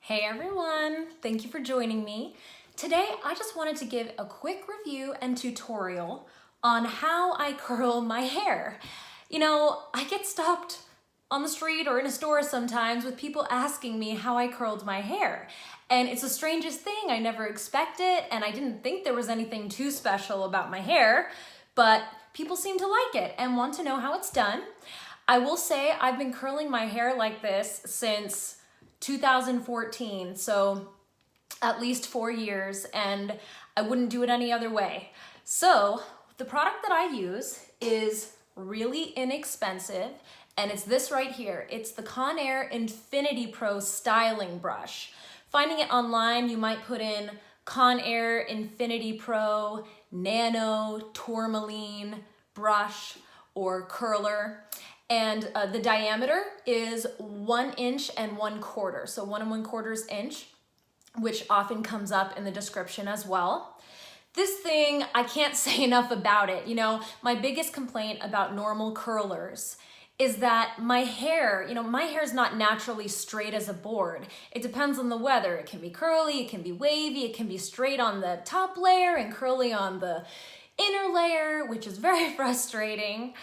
Hey everyone, thank you for joining me. Today I just wanted to give a quick review and tutorial on how I curl my hair. You know, I get stopped on the street or in a store sometimes with people asking me how I curled my hair. And it's the strangest thing, I never expect it, and I didn't think there was anything too special about my hair, but people seem to like it and want to know how it's done. I will say I've been curling my hair like this since 2014, so at least 4 years, and I wouldn't do it any other way. So the product that I use is really inexpensive, and it's this right here. It's the Conair Infinity Pro styling brush. Finding it online, you might put in Conair Infinity Pro Nano Tourmaline brush or curler. And the diameter is 1 inch and 1/4, so 1 1/4 inch, which often comes up in the description as well. This thing, I can't say enough about it. You know, my biggest complaint about normal curlers is that my hair is not naturally straight as a board. It depends on the weather. It can be curly, it can be wavy, it can be straight on the top layer and curly on the inner layer, which is very frustrating.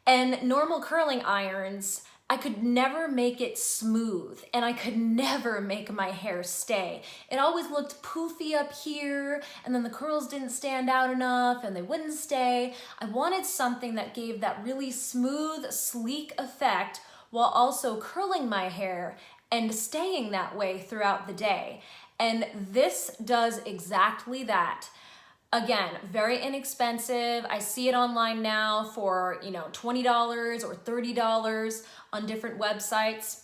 And normal curling irons, I could never make it smooth, and I could never make my hair stay. It always looked poofy up here, and then the curls didn't stand out enough and they wouldn't stay. I wanted something that gave that really smooth, sleek effect while also curling my hair and staying that way throughout the day. And this does exactly that. Again, very inexpensive. I see it online now for, $20 or $30 on different websites.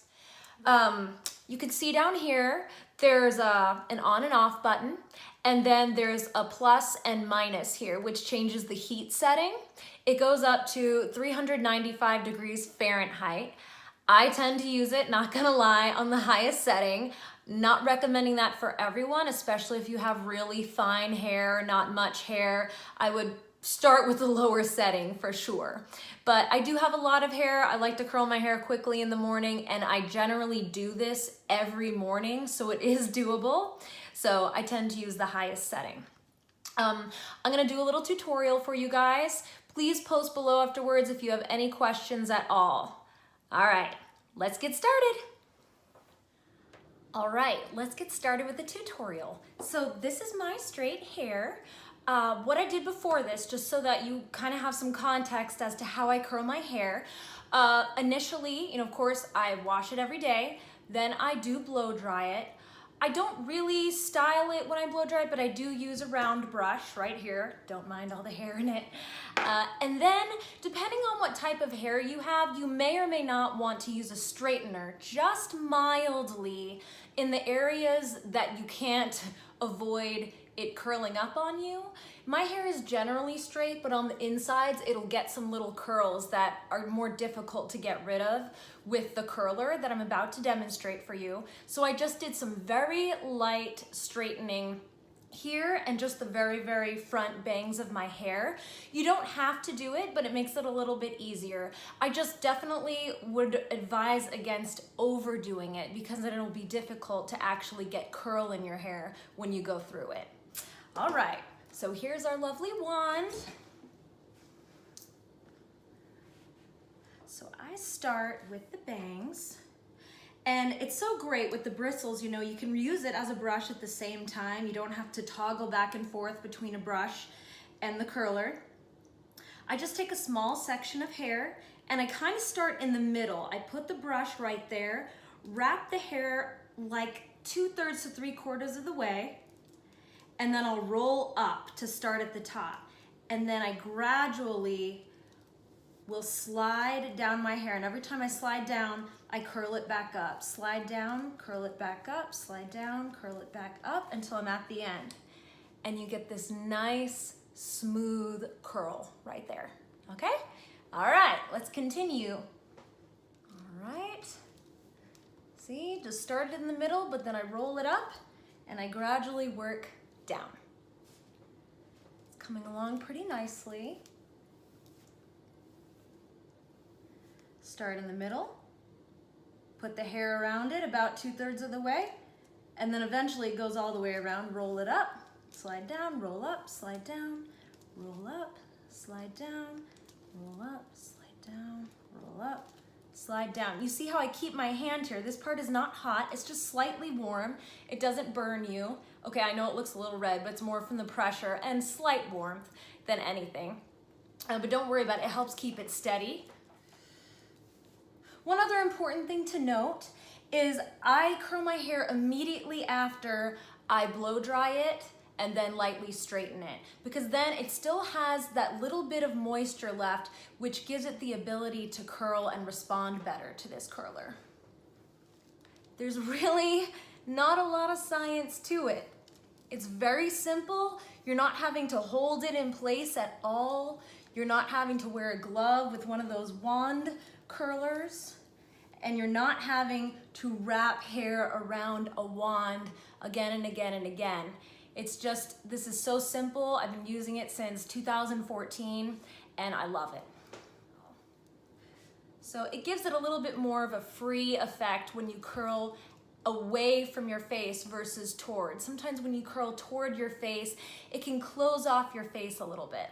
You can see down here, there's an on and off button, and then there's a plus and minus here, which changes the heat setting. It goes up to 395 degrees Fahrenheit. I tend to use it, not gonna lie, on the highest setting. Not recommending that for everyone, especially if you have really fine hair, not much hair. I would start with the lower setting for sure. But I do have a lot of hair. I like to curl my hair quickly in the morning, and I generally do this every morning, so it is doable. So I tend to use the highest setting. I'm gonna do a little tutorial for you guys. Please post below afterwards if you have any questions at all. All right, let's get started. All right, let's get started with the tutorial. So this is my straight hair. What I did before this, just so that you kind of have some context as to how I curl my hair. Initially, of course, I wash it every day. Then I do blow dry it. I don't really style it when I blow dry it, but I do use a round brush right here. Don't mind all the hair in it. And then, depending on what type of hair you have, you may or may not want to use a straightener, just mildly in the areas that you can't avoid it curling up on you. My hair is generally straight, but on the insides, it'll get some little curls that are more difficult to get rid of with the curler that I'm about to demonstrate for you. So I just did some very light straightening here and just the very, very front bangs of my hair. You don't have to do it, but it makes it a little bit easier. I just definitely would advise against overdoing it because then it'll be difficult to actually get curl in your hair when you go through it. All right, so here's our lovely wand. So I start with the bangs. And it's so great with the bristles, you can use it as a brush at the same time. You don't have to toggle back and forth between a brush and the curler. I just take a small section of hair and I kind of start in the middle. I put the brush right there, wrap the hair like 2/3 to 3/4 of the way, and then I'll roll up to start at the top. And then I gradually will slide down my hair, and every time I slide down, I curl it back up. Slide down, curl it back up, slide down, curl it back up until I'm at the end. And you get this nice, smooth curl right there, okay? All right, let's continue. All right, see, just started in the middle, but then I roll it up and I gradually work down. It's coming along pretty nicely. Start in the middle, put the hair around it about 2/3 of the way, and then eventually it goes all the way around. Roll it up, slide down, roll up, slide down, roll up, slide down, roll up, slide down, roll up, slide down. You see how I keep my hand here? This part is not hot, it's just slightly warm. It doesn't burn you. Okay, I know it looks a little red, but it's more from the pressure and slight warmth than anything. But don't worry about it, it helps keep it steady. One other important thing to note is I curl my hair immediately after I blow dry it and then lightly straighten it, because then it still has that little bit of moisture left, which gives it the ability to curl and respond better to this curler. There's really not a lot of science to it. It's very simple. You're not having to hold it in place at all. You're not having to wear a glove with one of those wand curlers, and you're not having to wrap hair around a wand again and again and again. It's just, this is so simple. I've been using it since 2014 and I love it. So it gives it a little bit more of a free effect when you curl away from your face versus toward. Sometimes when you curl toward your face, it can close off your face a little bit.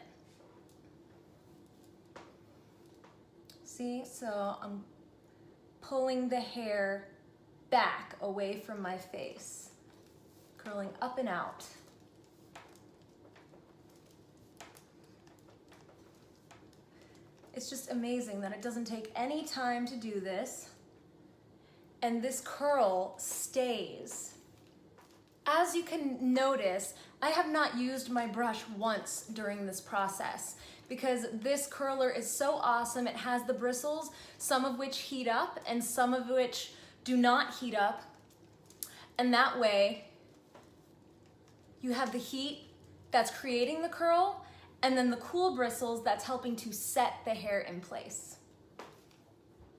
See, so I'm pulling the hair back away from my face, curling up and out. It's just amazing that it doesn't take any time to do this, and this curl stays. As you can notice, I have not used my brush once during this process because this curler is so awesome. It has the bristles, some of which heat up and some of which do not heat up. And that way you have the heat that's creating the curl and then the cool bristles that's helping to set the hair in place.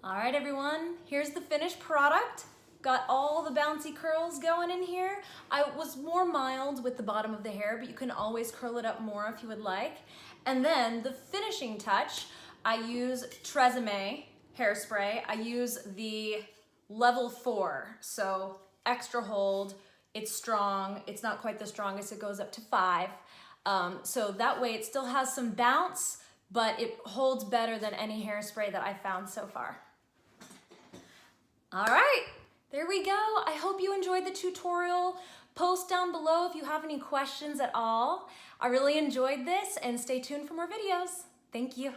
All right, everyone, here's the finished product. Got all the bouncy curls going in here. I was more mild with the bottom of the hair, but you can always curl it up more if you would like. And then the finishing touch, I use tresemme hairspray. I use the level 4, so extra hold. It's strong. It's not quite the strongest. It goes up to 5. So that way it still has some bounce, but it holds better than any hairspray that I've found so far. All right. There we go. I hope you enjoyed the tutorial. Post down below if you have any questions at all. I really enjoyed this and stay tuned for more videos. Thank you.